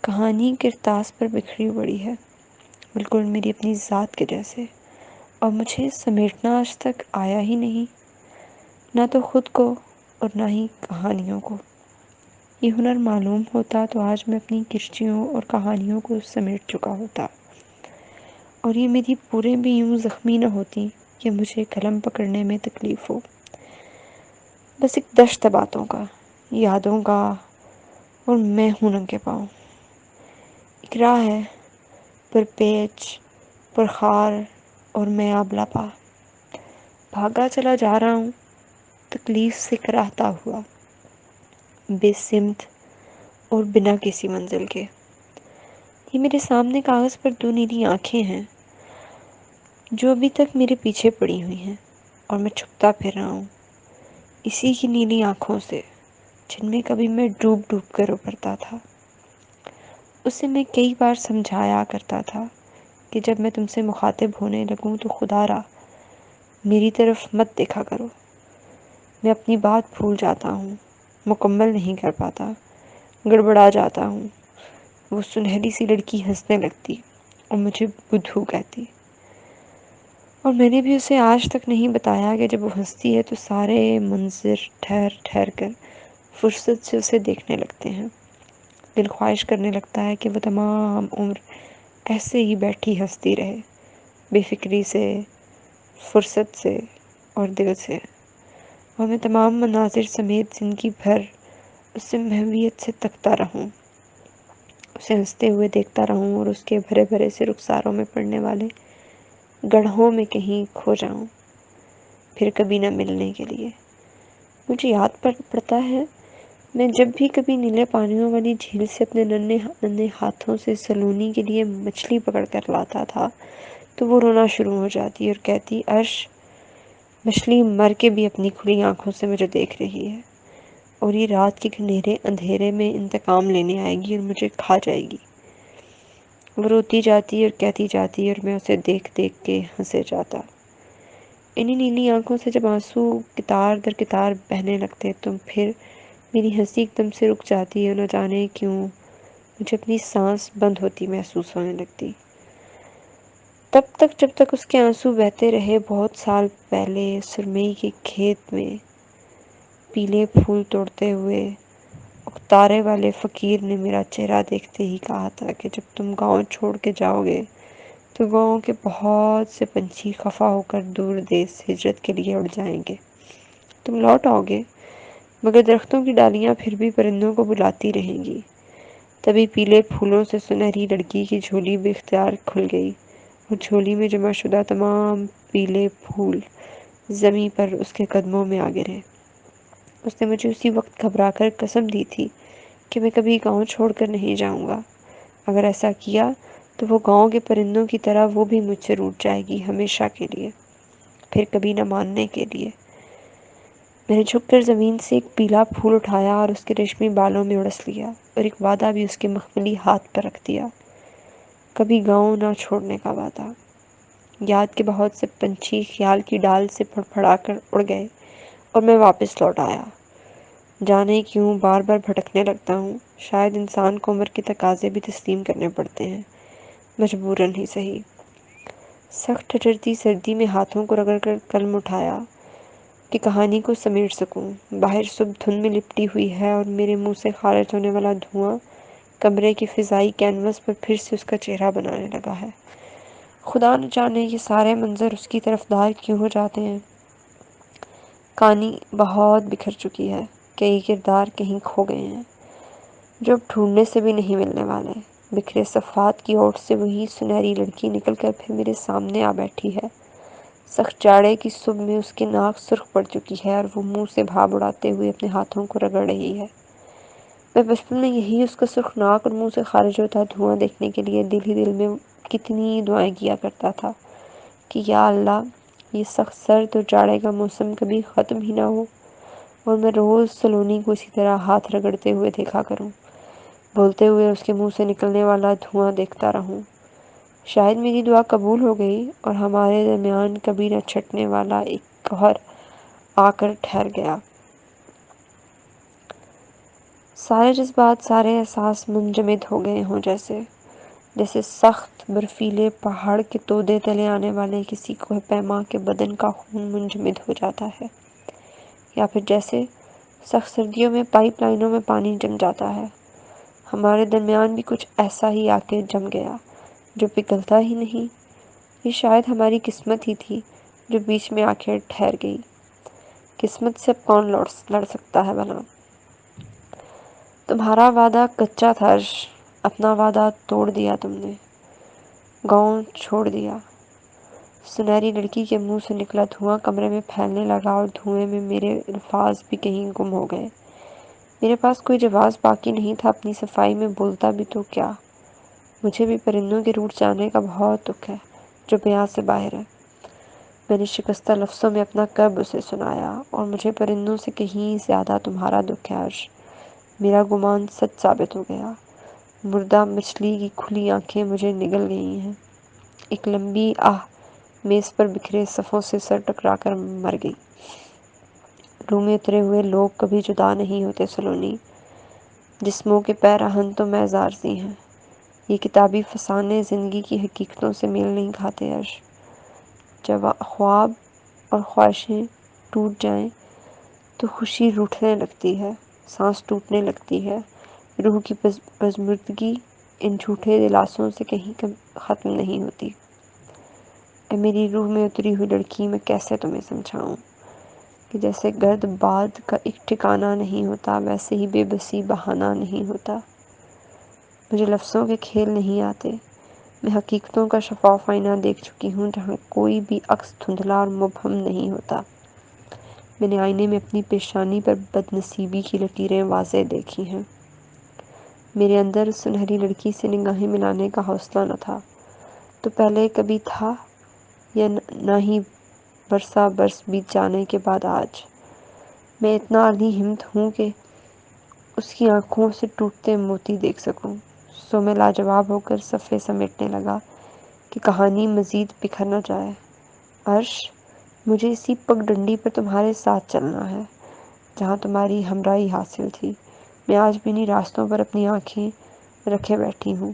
کہانی کرتاس پر بکھری پڑی ہے، بالکل میری اپنی ذات کے جیسے، اور مجھے سمیٹنا آج تک آیا ہی نہیں، نہ تو خود کو اور نہ ہی کہانیوں کو۔ یہ ہنر معلوم ہوتا تو آج میں اپنی کشتیوں اور کہانیوں کو سمیٹ چکا ہوتا، اور یہ میری پورے بھی یوں زخمی نہ ہوتی کہ مجھے قلم پکڑنے میں تکلیف ہو۔ بس ایک دشت باتوں کا، یادوں کا، اور میں ہوں ننگے پاؤں۔ ایک راہ ہے پر پیچ، پر خار، اور میں آبلا پا، بھاگا چلا جا رہا ہوں تکلیف سے کراہتا ہوا، بے سمت اور بنا کسی منزل کے۔ یہ میرے سامنے کاغذ پر دو نیلی آنکھیں ہیں جو ابھی تک میرے پیچھے پڑی ہوئی ہیں، اور میں چھپتا پھر رہا ہوں اسی کی نیلی آنکھوں سے جن میں کبھی میں ڈوب ڈوب کر ابھرتا تھا۔ اسے میں کئی بار سمجھایا کرتا تھا کہ جب میں تم سے مخاطب ہونے لگوں تو خدا را میری طرف مت دیکھا کرو، میں اپنی بات بھول جاتا ہوں، مکمل نہیں کر پاتا، گڑبڑا جاتا ہوں۔ وہ سنہری سی لڑکی ہنسنے لگتی اور مجھے بدھو کہتی، اور میں نے بھی اسے آج تک نہیں بتایا کہ جب وہ ہنستی ہے تو سارے منظر ٹھہر ٹھہر کر فرصت سے اسے دیکھنے لگتے ہیں۔ دل خواہش کرنے لگتا ہے کہ وہ تمام عمر ایسے ہی بیٹھی ہنستی رہے، بے فکری سے، فرصت سے اور دل سے، اور میں تمام مناظر سمیت زندگی بھر اسے محویت سے تکتا رہوں، اسے ہنستے ہوئے دیکھتا رہوں، اور اس کے بھرے بھرے سے رخساروں میں پڑنے والے گڑھوں میں کہیں کھو جاؤں، پھر کبھی نہ ملنے کے لیے۔ مجھے یاد پڑتا ہے میں جب بھی کبھی نیلے پانیوں والی جھیل سے اپنے ننھے ننھے ہاتھوں سے سلونی کے لیے مچھلی پکڑ کر لاتا تھا تو وہ رونا شروع ہو جاتی اور کہتی، عرش، مچھلی مر کے بھی اپنی کھلی آنکھوں سے مجھے دیکھ رہی ہے، اور یہ رات کے گھنیرے اندھیرے میں انتقام لینے آئے گی اور مجھے کھا جائے گی۔ وہ روتی جاتی اور کہتی جاتی اور میں اسے دیکھ دیکھ کے ہنسے جاتا۔ انہی نیلی آنکھوں سے جب آنسو قطار در قطار بہنے لگتے تو پھر میری ہنسی ایک دم سے رک جاتی اور نہ جانے کیوں مجھے اپنی سانس بند ہوتی محسوس ہونے لگتی۔ تب تک جب تک اس کے آنسو بہتے رہے، بہت سال پہلے سرمئی کے کھیت میں پیلے پھول توڑتے ہوئے اکتارے والے فقیر نے میرا چہرہ دیکھتے ہی کہا تھا کہ جب تم گاؤں چھوڑ کے جاؤ گے تو گاؤں کے بہت سے پنچھی خفا ہو کر دور دیس ہجرت کے لیے اڑ جائیں گے، تم لوٹ آؤ گے مگر درختوں کی ڈالیاں پھر بھی پرندوں کو بلاتی رہیں گی۔ تبھی پیلے پھولوں سے سنہری لڑکی کی جھولی بے اختیار کھل گئی، اور جھولی میں جمع شدہ تمام پیلے پھول زمیں پر اس کے قدموں میں آ گرے۔ اس نے مجھے اسی وقت گھبرا کر قسم دی تھی کہ میں کبھی گاؤں چھوڑ کر نہیں جاؤں گا، اگر ایسا کیا تو وہ گاؤں کے پرندوں کی طرح وہ بھی مجھ سے روٹھ جائے گی ہمیشہ کے لیے، پھر کبھی نہ ماننے کے لیے۔ میں نے جھک کر زمین سے ایک پیلا پھول اٹھایا اور اس کے ریشمی بالوں میں اڑس لیا، اور ایک وعدہ بھی اس کے مخملی ہاتھ پر رکھ دیا، کبھی گاؤں نہ چھوڑنے کا وعدہ۔ یاد کے بہت سے پنچھی خیال کی ڈال سے پھڑ پھڑا کر اڑ گئے اور میں واپس لوٹ آیا۔ جانے کیوں بار بار بھٹکنے لگتا ہوں، شاید انسان کو عمر کے تقاضے بھی تسلیم کرنے پڑتے ہیں، مجبوراً ہی صحیح۔ سخت ٹھٹرتی سردی میں ہاتھوں کو رگڑ کر قلم اٹھایا کہ کہانی کو سمیٹ سکوں۔ باہر صبح دھند میں لپٹی ہوئی ہے اور میرے منہ سے خارج ہونے والا دھواں کمرے کی فضائی کینوس پر پھر سے اس کا چہرہ بنانے لگا ہے۔ خدا نہ جانے یہ سارے منظر اس کی طرفدار کیوں ہو جاتے ہیں۔ کہانی بہت بکھر چکی ہے، کئی کردار کہیں کھو گئے ہیں جو اب ڈھونڈنے سے بھی نہیں ملنے والے۔ بکھرے صفحات کی اوٹ سے وہی سنہری لڑکی نکل کر پھر میرے سامنے آ بیٹھی ہے۔ سخت جاڑے کی صبح میں اس کی ناک سرخ پڑ چکی ہے اور وہ منہ سے بھاپ اڑاتے ہوئے اپنے ہاتھوں کو رگڑ رہی ہے۔ میں بچپن میں یہی اس کا سرخ ناک اور منہ سے خارج ہوتا دھواں دیکھنے کے لیے دل ہی دل میں کتنی دعائیں کیا کرتا تھا کہ یا اللہ، یہ سخت سرد اور جاڑے کا موسم کبھی ختم ہی نہ ہو اور میں روز سلونی کو اسی طرح ہاتھ رگڑتے ہوئے دیکھا کروں، بولتے ہوئے اس کے منہ سے نکلنے والا دھواں دیکھتا رہوں۔ شاید میری دعا قبول ہو گئی اور ہمارے درمیان کبھی نہ چھٹنے والا ایک قہر آ کر ٹھہر گیا۔ سارے جذبات، سارے احساس منجمد ہو گئے ہوں، جیسے سخت برفیلے پہاڑ کے تودے تلے آنے والے کسی کوہ پیما کے بدن کا خون منجمد ہو جاتا ہے، یا پھر جیسے سخت سردیوں میں پائپ لائنوں میں پانی جم جاتا ہے۔ ہمارے درمیان بھی کچھ ایسا ہی آ کے جم گیا جو پگھلتا ہی نہیں۔ یہ شاید ہماری قسمت ہی تھی جو بیچ میں آخر ٹھہر گئی۔ قسمت سے اب کون لڑ سکتا ہے بھلا؟ تمہارا وعدہ کچا تھا عرش، اپنا وعدہ توڑ دیا تم نے، گاؤں چھوڑ دیا۔ سنہری لڑکی کے منہ سے نکلا دھواں کمرے میں پھیلنے لگا اور دھوئیں میں میرے الفاظ بھی کہیں گم ہو گئے۔ میرے پاس کوئی جواز باقی نہیں تھا، اپنی صفائی میں بولتا بھی تو کیا۔ مجھے بھی پرندوں کے روٹھ جانے کا بہت دکھ ہے جو بیاں سے باہر ہے۔ میں نے شکستہ لفظوں میں اپنا کرب اسے سنایا، اور مجھے پرندوں سے کہیں زیادہ تمہارا دکھ ہے عرش۔ میرا گمان سچ ثابت ہو گیا۔ مردہ مچھلی کی کھلی آنکھیں مجھے نگل گئی ہیں۔ ایک لمبی آہ میز پر بکھرے صفوں سے سر ٹکرا کر مر گئی۔ روح میں اترے ہوئے لوگ کبھی جدا نہیں ہوتے سلونی، جسموں کے پیراہن تو محض عارضی ہیں۔ یہ کتابی فسانے زندگی کی حقیقتوں سے میل نہیں کھاتے عرش۔ جب خواب اور خواہشیں ٹوٹ جائیں تو خوشی روٹھنے لگتی ہے، سانس ٹوٹنے لگتی ہے، روح کی پژمردگی ان جھوٹے دلاسوں سے کہیں ختم نہیں ہوتی۔ اے میری روح میں اتری ہوئی لڑکی، میں کیسے تمہیں سمجھاؤں کہ جیسے گرد باد کا ایک ٹھکانہ نہیں ہوتا، ویسے ہی بے بسی بہانہ نہیں ہوتا۔ مجھے لفظوں کے کھیل نہیں آتے۔ میں حقیقتوں کا شفاف آئینہ دیکھ چکی ہوں جہاں کوئی بھی عکس دھندلا اور مبہم نہیں ہوتا۔ میں نے آئینے میں اپنی پیشانی پر بد نصیبی کی لکیریں واضح دیکھی ہیں۔ میرے اندر اس سنہری لڑکی سے نگاہیں ملانے کا حوصلہ نہ تھا تو پہلے کبھی تھا، یا نہ ہی برسا برس بیت جانے کے بعد آج۔ میں اتنا عالی ہمت ہوں کہ اس کی آنکھوں سے ٹوٹتے موتی دیکھ سکوں۔ سو میں لاجواب ہو کر صفحے سمیٹنے لگا کہ کہانی مزید بکھر نہ جائے۔ عرش، مجھے اسی پگ ڈنڈی پر تمہارے ساتھ چلنا ہے جہاں تمہاری ہمراہی حاصل تھی۔ میں آج بھی انہی راستوں پر اپنی آنکھیں رکھے بیٹھی ہوں۔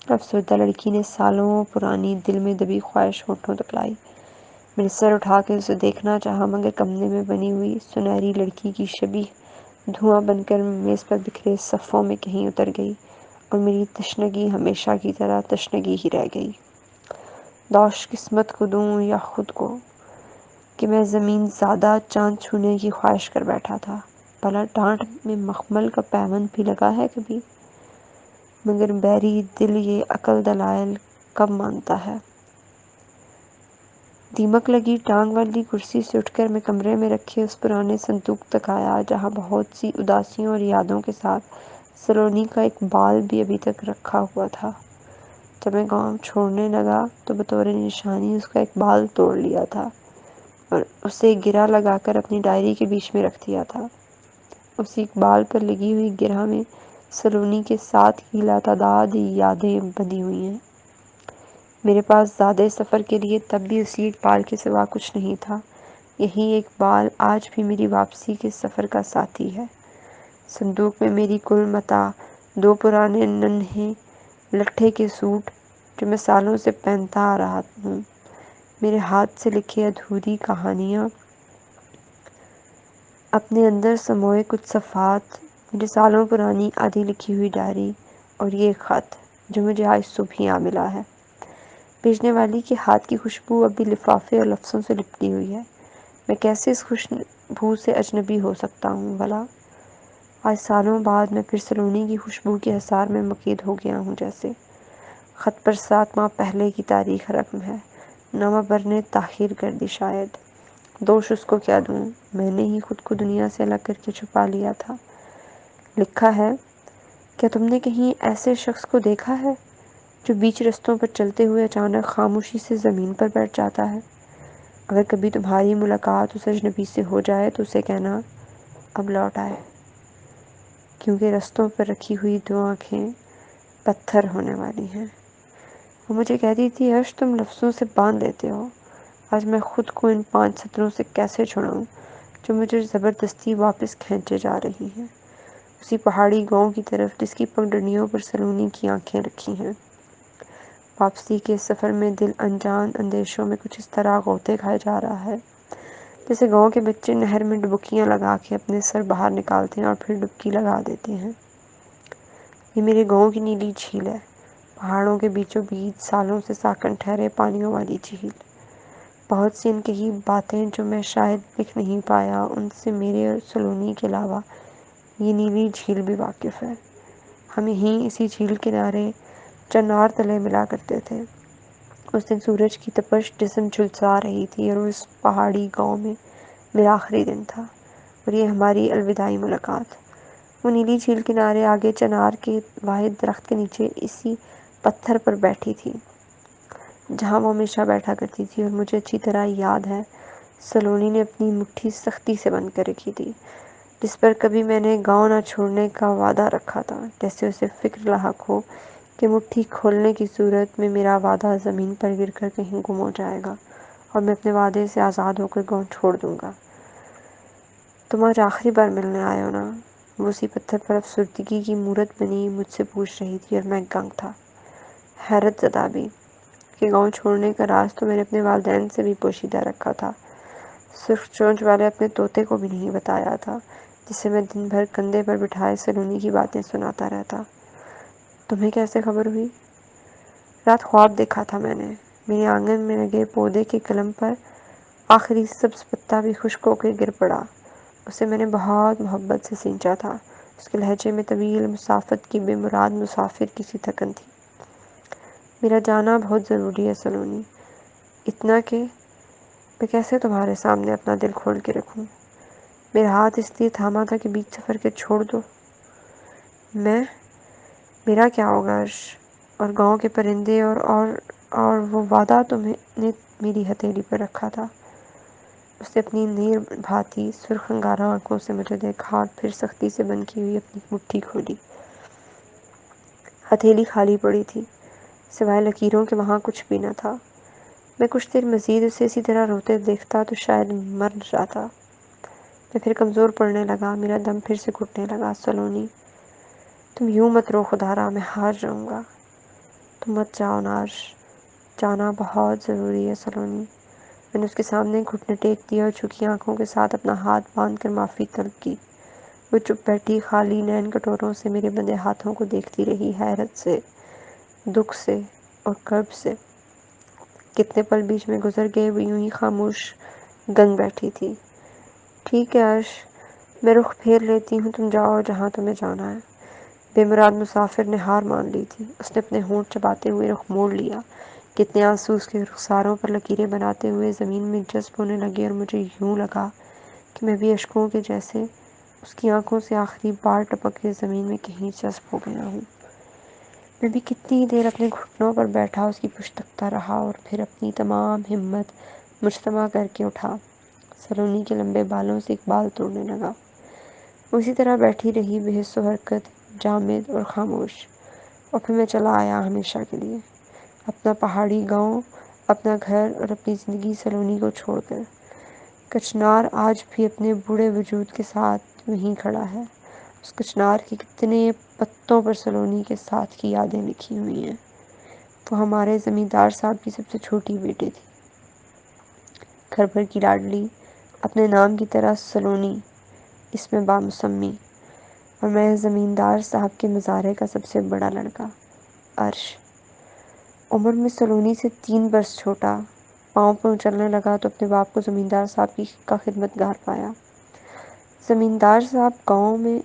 افسردہ لڑکی نے سالوں پرانی دل میں دبی خواہش ہونٹوں تک لائی۔ میں نے سر اٹھا کے اسے دیکھنا چاہا، مگر کمرے میں بنی ہوئی سنہری لڑکی کی شبیہ دھواں بن کر میز پر بکھرے صفوں میں کہیں اتر گئی، اور میری تشنگی ہمیشہ کی طرح تشنگی ہی رہ گئی۔ دوش قسمت کو دوں یا خود کو کہ میں زمین زادہ چاند چھونے کی خواہش کر بیٹھا تھا۔ بھلا ڈانٹ میں مخمل کا پیوند بھی لگا ہے کبھی؟ مگر بیری دل یہ عقل دلائل کب مانتا ہے؟ دیمک لگی ٹانگ والی کرسی سے اٹھ کر میں کمرے میں رکھے اس پرانے صندوق تک آیا جہاں بہت سی اداسیوں اور یادوں کے ساتھ سلونی کا ایک بال بھی ابھی تک رکھا ہوا تھا۔ جب میں گاؤں چھوڑنے لگا تو بطور نشانی اس کا ایک بال توڑ لیا تھا اور اسے گرہ لگا کر اپنی ڈائری کے بیچ میں رکھ دیا تھا۔ اسی اقبال پر لگی ہوئی گرہ میں سلونی کے ساتھ ہی لاتعداد یادیں بندھی ہوئی ہیں۔ میرے پاس زادِ سفر کے لیے تب بھی اسی اقبال کے سوا کچھ نہیں تھا۔ یہی اقبال آج بھی میری واپسی کے سفر کا ساتھی ہے۔ صندوق میں میری کل متاع، 2 پرانے ننھے لٹھے کے سوٹ جو میں سالوں سے پہنتا آ رہا ہوں، میرے ہاتھ سے لکھی ادھوری کہانیاں، اپنے اندر سموئے کچھ صفحات، میری سالوں پرانی آدھی لکھی ہوئی ڈائری، اور یہ خط جو مجھے آج صبح یہاں ملا ہے۔ بھیجنے والی کے ہاتھ کی خوشبو اب بھی لفافے اور لفظوں سے لپٹی ہوئی ہے۔ میں کیسے اس خوشبو سے اجنبی ہو سکتا ہوں بھلا؟ آج سالوں بعد میں پھر سلونی کی خوشبو کے حصار میں مقید ہو گیا ہوں جیسے۔ خط پر 7 ماہ پہلے کی تاریخ رقم ہے۔ نامہ بر نے تاخیر کر دی شاید۔ دوش اس کو کیا دوں، میں نے ہی خود کو دنیا سے الگ کر کے چھپا لیا تھا۔ لکھا ہے، کیا تم نے کہیں ایسے شخص کو دیکھا ہے جو بیچ رستوں پر چلتے ہوئے اچانک خاموشی سے زمین پر بیٹھ جاتا ہے؟ اگر کبھی تمہاری ملاقات اس اجنبی سے ہو جائے تو اسے کہنا اب لوٹ آئے، کیونکہ رستوں پر رکھی ہوئی 2 آنکھیں پتھر ہونے والی ہیں۔ وہ مجھے کہتی تھی، عرش تم لفظوں سے باندھ لیتے ہو، آج میں خود کو ان 5 سطروں سے کیسے چھڑاؤں جو مجھے زبردستی واپس کھینچے جا رہی ہیں۔ اسی پہاڑی گاؤں کی طرف جس کی پگڈنڈیوں پر سلونی کی آنکھیں رکھی ہیں۔ واپسی کے سفر میں دل انجان اندیشوں میں کچھ اس طرح غوطے کھائے جا رہا ہے جیسے گاؤں کے بچے نہر میں ڈبکیاں لگا کے اپنے سر باہر نکالتے ہیں اور پھر ڈبکی لگا دیتے ہیں۔ یہ میرے گاؤں کی نیلی جھیل ہے، پہاڑوں کے بیچوں بیچ سالوں سے ساکن ٹھہرے پانیوں والی جھیل۔ بہت سی ان کی باتیں جو میں شاید لکھ نہیں پایا، ان سے میرے اور سلونی کے علاوہ یہ نیلی جھیل بھی واقف ہے۔ ہم یہیں اسی جھیل کنارے چنار تلے ملا کرتے تھے۔ اس دن سورج کی تپش جسم جھلسا رہی تھی اور اس پہاڑی گاؤں میں میرا آخری دن تھا اور یہ ہماری الوداعی ملاقات۔ وہ نیلی جھیل کنارے آگے چنار کے واحد درخت کے نیچے اسی پتھر پر بیٹھی تھی جہاں وہ ہمیشہ بیٹھا کرتی تھی، اور مجھے اچھی طرح یاد ہے سلونی نے اپنی مٹھی سختی سے بند کر رکھی تھی جس پر کبھی میں نے گاؤں نہ چھوڑنے کا وعدہ رکھا تھا، جیسے اسے فکر لاحق ہو کہ مٹھی کھولنے کی صورت میں میرا وعدہ زمین پر گر کر کہیں گم ہو جائے گا اور میں اپنے وعدے سے آزاد ہو کر گاؤں چھوڑ دوں گا۔ تم آج آخری بار ملنے آئے ہو نا؟ وہ اسی پتھر پر افسردگی کی مورت بنی مجھ سے پوچھ رہی تھی، اور میں گنگ تھا، حیرت زدہ بھی، کہ گاؤں چھوڑنے کا راز تو میں نے اپنے والدین سے بھی پوشیدہ رکھا تھا، سرخ چونچ والے اپنے طوطے کو بھی نہیں بتایا تھا جسے میں دن بھر کندھے پر بٹھائے سلونی کی باتیں سناتا رہتا۔ تمہیں کیسے خبر ہوئی؟ رات خواب دیکھا تھا میں نے، میرے آنگن میں لگے پودے کے کلم پر آخری سبز پتا بھی خشک ہو کے گر پڑا۔ اسے میں نے بہت محبت سے سینچا تھا، اس کے لہجے میں طویل مسافت کی بے مراد مسافر کی سی تھکن تھی۔ میرا جانا بہت ضروری ہے سلونی، اتنا کہ میں کیسے تمہارے سامنے اپنا دل کھول کے رکھوں؟ میرا ہاتھ اس لیے تھاما تھا کہ بیچ سفر کے چھوڑ دو۔ میرا کیا ہوگا عرش، اور گاؤں کے پرندے اور وہ وعدہ تمہیں نے میری ہتھیلی پر رکھا تھا۔ اس نے اپنی نیر بھاتی سرخ انگارہ آنکھوں سے مجھے دیکھا اور پھر سختی سے بند کی ہوئی اپنی مٹھی کھولی۔ ہتھیلی خالی پڑی تھی، سوائے لکیروں کے وہاں کچھ بھی نہ تھا۔ میں کچھ دیر مزید اسے اسی طرح روتے دیکھتا تو شاید مر جاتا۔ میں پھر کمزور پڑنے لگا، میرا دم پھر سے گھٹنے لگا۔ سلونی، تم یوں مت رو خدا را، میں ہار جاؤں گا۔ تم مت جاؤ نارش، جانا بہت ضروری ہے سلونی۔ میں نے اس کے سامنے گھٹنے ٹیک دیا اور جھکی آنکھوں کے ساتھ اپنا ہاتھ باندھ کر معافی طلب کی۔ وہ چپ بیٹھی خالی نین کٹوروں سے میرے بندے ہاتھوں کو دیکھتی رہی، حیرت سے، دکھ سے اور کرب سے۔ کتنے پل بیچ میں گزر گئے، وہ یوں ہی خاموش گنگ بیٹھی تھی۔ ٹھیک ہے عرش، میں رخ پھیر لیتی ہوں، تم جاؤ جہاں تمہیں جانا ہے۔ بے مراد مسافر نے ہار مان لی تھی، اس نے اپنے ہونٹ چباتے ہوئے رخ موڑ لیا۔ کتنے آنسو اس کے رخساروں پر لکیریں بناتے ہوئے زمین میں جذب ہونے لگے اور مجھے یوں لگا کہ میں بھی اشکوں کے جیسے اس کی آنکھوں سے آخری بار ٹپک کے زمین میں کہیں جذب ہو گیا ہوں۔ میں بھی کتنی دیر اپنے گھٹنوں پر بیٹھا اس کی پشت تکتا رہا اور پھر اپنی تمام ہمت مجتمع کر کے اٹھا، سلونی کے لمبے بالوں سے ایک بال توڑنے لگا۔ وہ اسی طرح بیٹھی رہی، بے حس و حرکت، جامد اور خاموش، اور پھر میں چلا آیا ہمیشہ کے لیے، اپنا پہاڑی گاؤں، اپنا گھر اور اپنی زندگی سلونی کو چھوڑ کر۔ کچنار آج بھی اپنے بوڑھے وجود کے ساتھ وہیں کھڑا ہے، اس کچنار کے کتنے پتوں پر سلونی کے ساتھ کی یادیں لکھی ہوئی ہیں۔ وہ ہمارے زمیندار صاحب کی سب سے چھوٹی بیٹی تھی، گھر بھر کی لاڈلی، اپنے نام کی طرح سلونی، اس میں بامسمی، اور میں زمیندار صاحب کے مزارے کا سب سے بڑا لڑکا، عرش۔ عمر میں سلونی سے 3 برس چھوٹا، پاؤں پہ چلنے لگا تو اپنے باپ کو زمیندار صاحب کا خدمتگار پایا۔ زمیندار صاحب گاؤں میں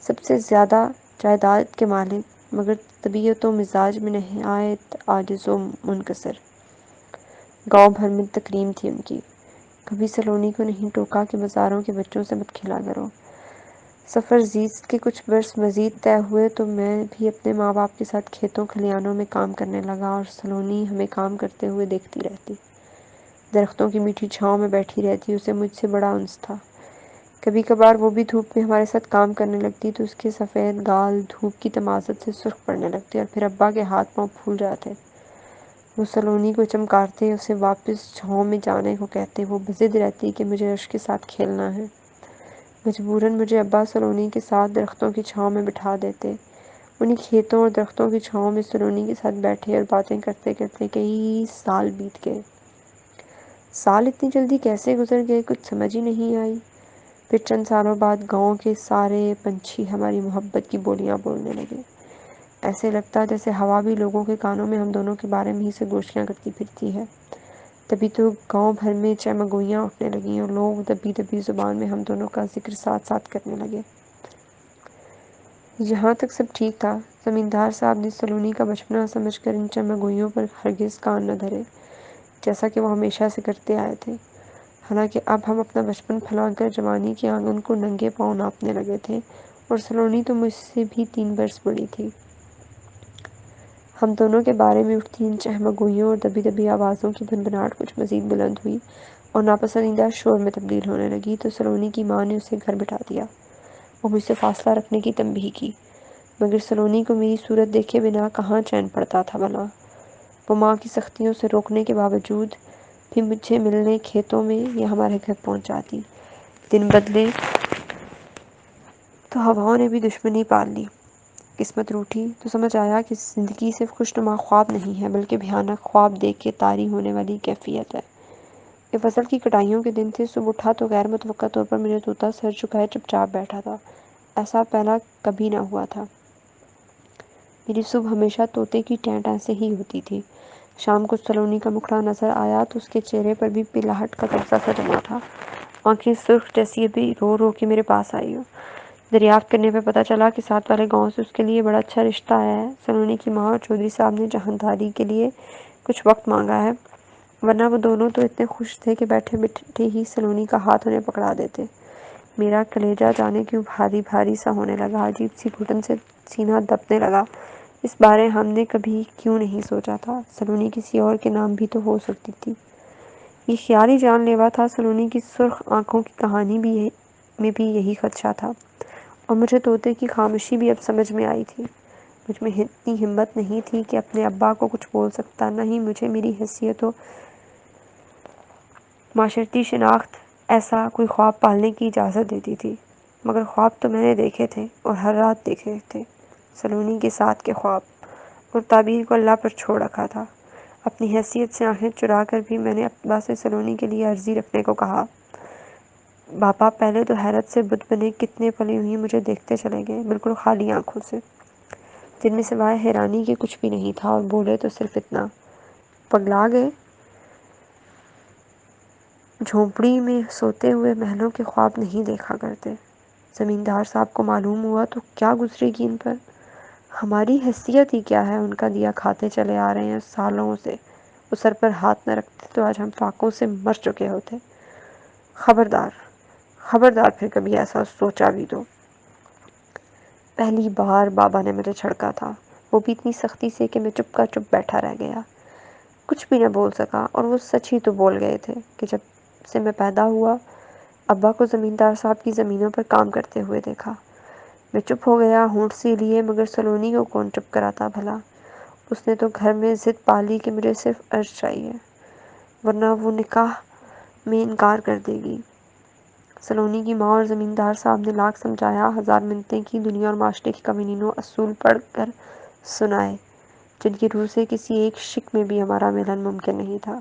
سب سے زیادہ جائیداد کے مالک، مگر طبیعت و مزاج میں نہایت عاجز و منکسر۔ گاؤں بھر میں تکریم تھی ان کی، کبھی سلونی کو نہیں ٹوکا کہ بازاروں کے بچوں سے مت کھیلا کرو۔ سفر زیست کے کچھ برس مزید طے ہوئے تو میں بھی اپنے ماں باپ کے ساتھ کھیتوں کھلیانوں میں کام کرنے لگا اور سلونی ہمیں کام کرتے ہوئے دیکھتی رہتی، درختوں کی میٹھی چھاؤں میں بیٹھی رہتی۔ اسے مجھ سے بڑا انس تھا۔ کبھی کبھار وہ بھی دھوپ میں ہمارے ساتھ کام کرنے لگتی تو اس کے سفید گال دھوپ کی تمازت سے سرخ پڑنے لگتے اور پھر ابا کے ہاتھ پاؤں پھول جاتے۔ وہ سلونی کو چمکارتے، اسے واپس چھاؤں میں جانے کو کہتے، وہ بضد رہتی کہ مجھے عرش کے ساتھ کھیلنا ہے۔ مجبوراً مجھے ابا سلونی کے ساتھ درختوں کی چھاؤں میں بٹھا دیتے۔ انہی کھیتوں اور درختوں کی چھاؤں میں سلونی کے ساتھ بیٹھے اور باتیں کرتے کرتے کئی سال بیت گئے۔ سال اتنی جلدی کیسے گزر گئے کچھ سمجھ ہی نہیں آئی۔ پھر چند سالوں بعد گاؤں کے سارے پنچھی ہماری محبت کی بولیاں بولنے لگے۔ ایسے لگتا جیسے ہوا بھی لوگوں کے کانوں میں ہم دونوں کے بارے میں ہی سے گوشیاں کرتی پھرتی ہے۔ تبھی تو گاؤں بھر میں چہمگوئیاں اٹھنے لگیں اور لوگ دبی دبی زبان میں ہم دونوں کا ذکر ساتھ ساتھ کرنے لگے۔ یہاں تک سب ٹھیک تھا۔ زمیندار صاحب نے سلونی کا بچپنا سمجھ کر ان چہمگوئیوں پر ہرگز کان نہ دھرے، جیسا کہ وہ ہمیشہ سے کرتے آئے تھے۔ حالانکہ اب ہم اپنا بچپن بھلا کر جوانی کے آنگن کو ننگے پاؤں ناپنے لگے تھے اور سلونی تو مجھ سے بھی 3 برس بڑی تھی۔ ہم دونوں کے بارے میں اٹھتی ان چہمگوئیوں اور دبی دبی آوازوں کی بھنبھناہٹ کچھ مزید بلند ہوئی اور ناپسندیدہ شور میں تبدیل ہونے لگی تو سلونی کی ماں نے اسے گھر بٹھا دیا۔ وہ مجھ سے فاصلہ رکھنے کی تنبیہ کی، مگر سلونی کو میری صورت دیکھے بنا کہاں چین پڑتا تھا بھلا۔ وہ ماں کی سختیوں سے روکنے کے باوجود بھی مجھے ملنے کھیتوں میں یا ہمارے گھر پہنچ جاتی۔ دن بدلے تو ہواؤں نے بھی دشمنی پال لی۔ قسمت روٹھی تو سمجھ آیا کہ زندگی صرف خوشنما خواب نہیں ہے بلکہ بھیانک خواب دیکھ کے طاری ہونے والی کیفیت ہے۔ یہ فصل کی کٹائیوں کے دن تھے۔ صبح اٹھا تو غیر متوقع طور پر میرا طوطا سر جھکائے چپ چاپ بیٹھا تھا۔ ایسا پہلا کبھی نہ ہوا تھا۔ میری صبح ہمیشہ طوطے کی ٹیں ٹیں سے ہی ہوتی تھی۔ شام کو سلونی کا مکھڑا نظر آیا تو اس کے چہرے پر بھی پلاہٹ کا قبضہ سا جما تھا۔ آنکھیں سرخ جیسی ابھی رو رو کے میرے پاس آئی ہو۔ دریافت کرنے پہ پتہ چلا کہ ساتھ والے گاؤں سے اس کے لیے بڑا اچھا رشتہ آیا ہے۔ سلونی کی ماں اور چودھری صاحب نے جہانداری کے لیے کچھ وقت مانگا ہے، ورنہ وہ دونوں تو اتنے خوش تھے کہ بیٹھے بیٹھے ہی سلونی کا ہاتھ انہیں پکڑا دیتے۔ میرا کلیجہ جانے کیوں بھاری بھاری سا ہونے لگا، عجیب سی گھٹن سے سینہ دبنے لگا۔ اس بارے ہم نے کبھی کیوں نہیں سوچا تھا؟ سلونی کسی اور کے نام بھی تو ہو سکتی تھی۔ یہ خیال ہی جان لیوا تھا۔ سلونی کی سرخ آنکھوں کی کہانی میں بھی یہی خدشہ تھا، اور مجھے طوطے کی خاموشی بھی اب سمجھ میں آئی تھی۔ مجھ میں اتنی ہمت نہیں تھی کہ اپنے ابا کو کچھ بول سکتا، نہ ہی مجھے میری حیثیت و معاشرتی شناخت ایسا کوئی خواب پالنے کی اجازت دیتی تھی۔ مگر خواب تو میں نے دیکھے تھے اور ہر رات دیکھے تھے، سلونی کے ساتھ کے خواب، اور تعبیر کو اللہ پر چھوڑ رکھا تھا۔ اپنی حیثیت سے آنکھیں چرا کر بھی میں نے ابا سے سلونی کے لیے عرضی رکھنے کو کہا۔ بابا پہلے تو حیرت سے بت بنے کتنے پلی ہوئی مجھے دیکھتے چلے گئے، بالکل خالی آنکھوں سے، جن میں سوائے حیرانی کے کچھ بھی نہیں تھا، اور بولے تو صرف اتنا: پگلا گئے؟ جھونپڑی میں سوتے ہوئے محلوں کے خواب نہیں دیکھا کرتے۔ زمیندار صاحب کو معلوم ہوا تو کیا گزرے گی ان پر؟ ہماری حیثیت ہی کیا ہے؟ ان کا دیا کھاتے چلے آ رہے ہیں سالوں سے۔ وہ سر پر ہاتھ نہ رکھتے تو آج ہم فاقوں سے مر چکے ہوتے۔ خبردار، خبردار پھر کبھی ایسا سوچا بھی تو۔ پہلی بار بابا نے مجھے چھڑکا تھا، وہ بھی اتنی سختی سے کہ میں چپ کا چپ بیٹھا رہ گیا، کچھ بھی نہ بول سکا۔ اور وہ سچ ہی تو بول گئے تھے کہ جب سے میں پیدا ہوا ابا کو زمیندار صاحب کی زمینوں پر کام کرتے ہوئے دیکھا۔ میں چپ ہو گیا، ہونٹ سی لیے، مگر سلونی کو کون چپ کراتا بھلا؟ اس نے تو گھر میں ضد پالی کہ مجھے صرف عرض چاہیے، ورنہ وہ نکاح میں انکار کر دے گی۔ سلونی کی ماں اور زمیندار صاحب نے لاکھ سمجھایا، ہزار منتیں کی، دنیا اور معاشرے کے قوانین و اصول پڑھ کر سنائے، جن کی روح سے کسی ایک شک میں بھی ہمارا ملن ممکن نہیں تھا۔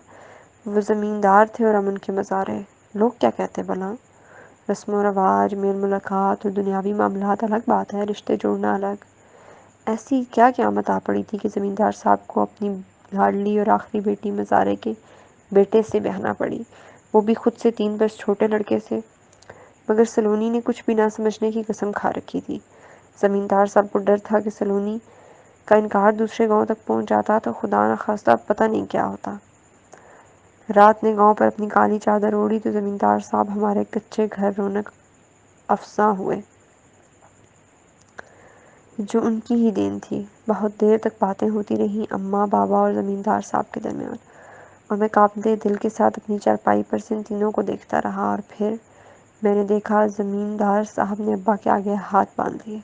وہ زمیندار تھے اور ہم ان کے مزارے۔ لوگ کیا کہتے بھلا؟ رسم و رواج، میل ملاقات اور دنیاوی معاملات الگ بات ہے، رشتے جوڑنا الگ۔ ایسی کیا قیامت آ پڑی تھی کہ زمیندار صاحب کو اپنی لاڈلی اور آخری بیٹی مزارے کے بیٹے سے بہنا پڑی، وہ بھی خود سے 3 برس چھوٹے لڑکے سے؟ مگر سلونی نے کچھ بھی نہ سمجھنے کی قسم کھا رکھی تھی۔ زمیندار صاحب کو ڈر تھا کہ سلونی کا انکار دوسرے گاؤں تک پہنچ جاتا تو خدا نخواستہ پتہ نہیں کیا ہوتا۔ رات نے گاؤں پر اپنی کالی چادر اوڑھی تو زمیندار صاحب ہمارے کچے گھر رونق افزاں ہوئے، جو ان کی ہی دین تھی۔ بہت دیر تک باتیں ہوتی رہیں اماں، بابا اور زمیندار صاحب کے درمیان، اور میں کانپتے دل کے ساتھ اپنی چارپائی پر سے ان تینوں کو دیکھتا رہا۔ اور پھر میں نے دیکھا زمیندار صاحب نے ابا کے آگے ہاتھ باندھ دیے۔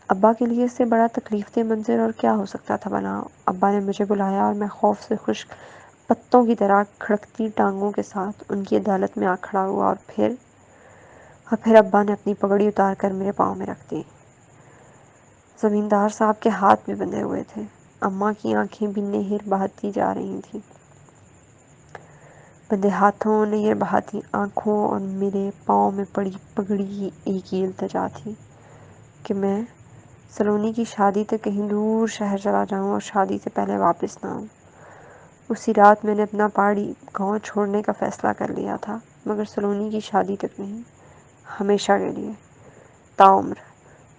ابا کے لیے اس سے بڑا تکلیف دہ منظر اور کیا ہو سکتا تھا بھلا؟ ابا نے مجھے بلایا اور میں خوف سے خشک پتوں کی طرح کھڑکتی ٹانگوں کے ساتھ ان کی عدالت میں آ کھڑا ہوا، اور پھر اور پھر ابا نے اپنی پگڑی اتار کر میرے پاؤں میں رکھ دی۔ زمیندار صاحب کے ہاتھ بھی بندھے ہوئے تھے۔ اماں کی آنکھیں بھی نہر بہتی جا رہی تھیں۔ بندھے ہاتھوں، نہر بہتی آنکھوں اور میرے پاؤں میں پڑی پگڑی کی ایک ہی التجا تھی کہ میں سلونی کی شادی تک کہیں دور شہر چلا جاؤں اور شادی سے پہلے واپس نہ آؤں۔ اسی رات میں نے اپنا پہاڑی گاؤں چھوڑنے کا فیصلہ کر لیا تھا، مگر سلونی کی شادی تک نہیں، ہمیشہ کے لیے، تاعمر۔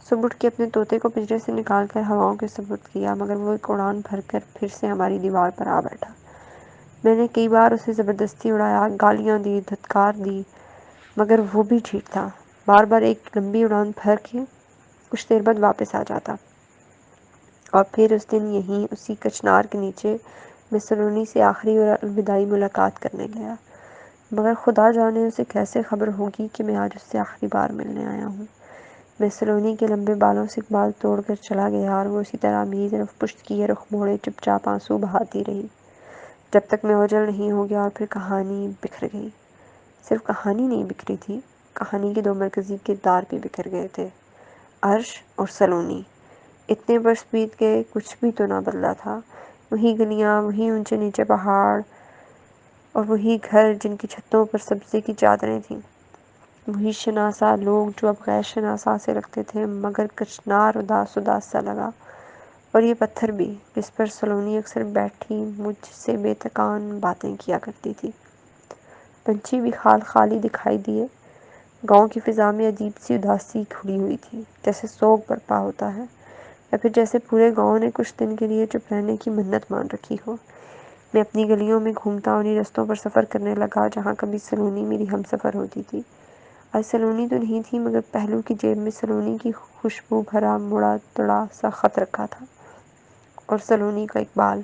صبح اٹھ کے اپنے طوطے کو پنجرے سے نکال کر ہواؤں کے سپرد کیا، مگر وہ ایک اڑان بھر کر پھر سے ہماری دیوار پر آ بیٹھا۔ میں نے کئی بار اسے زبردستی اڑایا، گالیاں دی، دھتکار دی، مگر وہ بھی ٹھیک تھا، بار بار ایک لمبی اڑان بھر کے کچھ دیر بعد واپس آ جاتا۔ اور پھر اس دن یہیں اسی کچنار کے نیچے میں سلونی سے آخری اور الوداعی ملاقات کرنے گیا، مگر خدا جانے اسے کیسے خبر ہوگی کہ میں آج اس سے آخری بار ملنے آیا ہوں۔ میں سلونی کے لمبے بالوں سے بال توڑ کر چلا گیا اور وہ اسی طرح میز رف پشت کیے رخ موڑے چپ چاپ آنسو بہاتی رہی، جب تک میں اوجل نہیں ہو گیا اور پھر کہانی بکھر گئی۔ صرف کہانی نہیں بکھری تھی، کہانی کے دو مرکزی کردار بھی بکھر گئے تھے، عرش اور سلونی۔ اتنے برس بیت گئے، کچھ بھی تو نہ بدلا تھا، وہی گلیاں، وہی اونچے نیچے پہاڑ اور وہی گھر جن کی چھتوں پر سبزے کی چادریں تھیں، وہی شناسا لوگ جو اب غیر شناسا سے لگتے تھے، مگر کچنار اداس اداس سا لگا، اور یہ پتھر بھی جس پر سلونی اکثر بیٹھی مجھ سے بے تکان باتیں کیا کرتی تھی۔ پنچھی بھی خال خالی دکھائی دیے۔ گاؤں کی فضا میں عجیب سی اداسی کھڑی ہوئی تھی، جیسے سوگ برپا ہوتا ہے، یا پھر جیسے پورے گاؤں نے کچھ دن کے لیے چپ رہنے کی منت مان رکھی ہو۔ میں اپنی گلیوں میں گھومتا انہی رستوں پر سفر کرنے لگا جہاں کبھی سلونی میری ہم سفر ہوتی تھی۔ آج سلونی تو نہیں تھی، مگر پہلو کی جیب میں سلونی کی خوشبو بھرا مڑا تڑا سا خط رکھا تھا، اور سلونی کا اقبال۔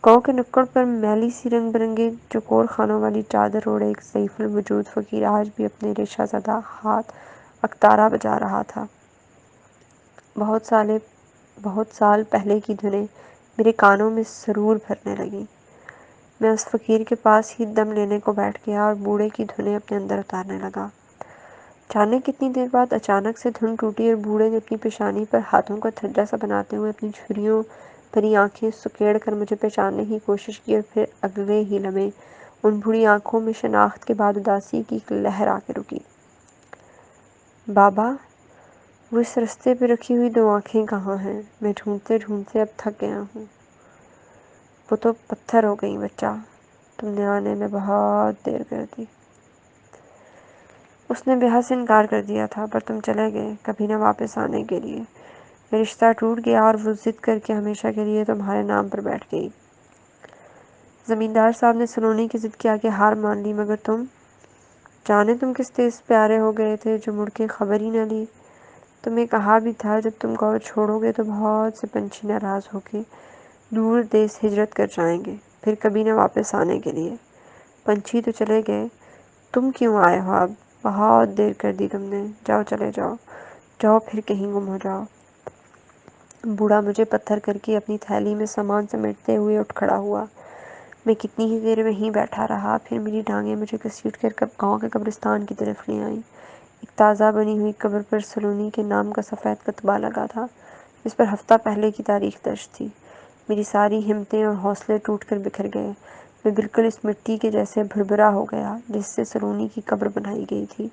گاؤں کے نکڑ پر میلی سی رنگ برنگے چوکور خانوں والی چادر اوڑھے ایک ضعیف الوجود فقیر آج بھی اپنے ریشہ زدہ ہاتھ اکتارا بجا رہا تھا۔ بہت سال پہلے کی دھنیں میرے کانوں میں سرور بھرنے لگیں۔ میں اس فقیر کے پاس ہی دم لینے کو بیٹھ گیا اور بوڑھے کی دھنیں اپنے اندر اتارنے لگا۔ جانے کتنی دیر بعد اچانک سے دھن ٹوٹی اور بوڑھے نے اپنی پیشانی پر ہاتھوں کا تھجا سا بناتے ہوئے اپنی جھریوں بھری آنکھیں سکیڑ کر مجھے پہچاننے کی کوشش کی، اور پھر اگلے ہی لمحے ان بڑی آنکھوں میں شناخت کے بعد اداسی کی ایک لہر آ کے رکی۔ بابا، وہ اس رستے پہ رکھی ہوئی دو آنکھیں کہاں ہیں؟ میں ڈھونڈتے ڈھونڈتے اب تھک گیا ہوں۔ وہ تو پتھر ہو گئی بچہ، تم نے آنے میں بہت دیر کر دی۔ اس نے بیاہ سے انکار کر دیا تھا، پر تم چلے گئے، کبھی نہ واپس آنے کے لیے۔ یہ رشتہ ٹوٹ گیا اور وہ ضد کر کے ہمیشہ کے لیے تمہارے نام پر بیٹھ گئی۔ زمیندار صاحب نے سلونی کی ضد کے آگے ہار مان لی، مگر تم جانے تم کس تیز پیارے ہو گئے تھے جو مڑ کے خبر ہی نہ لی۔ تمہیں کہا بھی تھا جب تم گاؤں چھوڑو گے تو بہت سے پنچھی ناراض ہو کے دور دیس ہجرت کر جائیں گے، پھر کبھی نہ واپس آنے کے لیے۔ پنچھی تو چلے گئے، تم کیوں آئے ہو اب؟ بہت دیر کر دی تم نے، جاؤ چلے جاؤ، جاؤ پھر کہیں گم ہو جاؤ۔ بوڑھا مجھے پتھر کر کے اپنی تھیلی میں سامان سمیٹتے ہوئے اٹھ کھڑا ہوا۔ میں کتنی ہی دیر وہیں بیٹھا رہا، پھر میری ٹانگیں مجھے گھسیٹ کر گاؤں کے قبرستان کی طرف لے آئیں۔ ایک تازہ بنی ہوئی قبر پر سلونی کے نام کا سفید کتبہ لگا تھا، جس پر ہفتہ پہلے کی تاریخ درج تھی۔ میری ساری ہمتیں اور حوصلے ٹوٹ کر بکھر گئے۔ میں بالکل اس مٹی کے جیسے بھربھرا ہو گیا جس سے سلونی کی قبر بنائی گئی تھی۔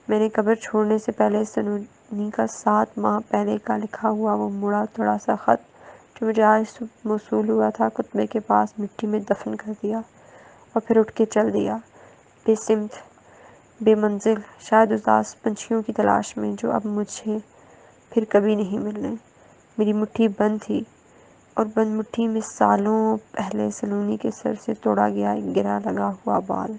میں نے قبر چھوڑنے سے پہلے سلونی کا 7 ماہ پہلے کا لکھا ہوا وہ مڑا تڑا سا خط جو مجھے آج صبح موصول ہوا تھا، کتبے کے پاس مٹی میں دفن کر دیا، اور پھر اٹھ کے چل دیا، بے سمت، بے منزل، شاید اداس پنچھیوں کی تلاش میں جو اب مجھے پھر کبھی نہیں ملنے۔ میری مٹھی بند تھی، اور بند مٹھی میں سالوں پہلے سلونی کے سر سے توڑا گیا ایک گرا لگا ہوا بال۔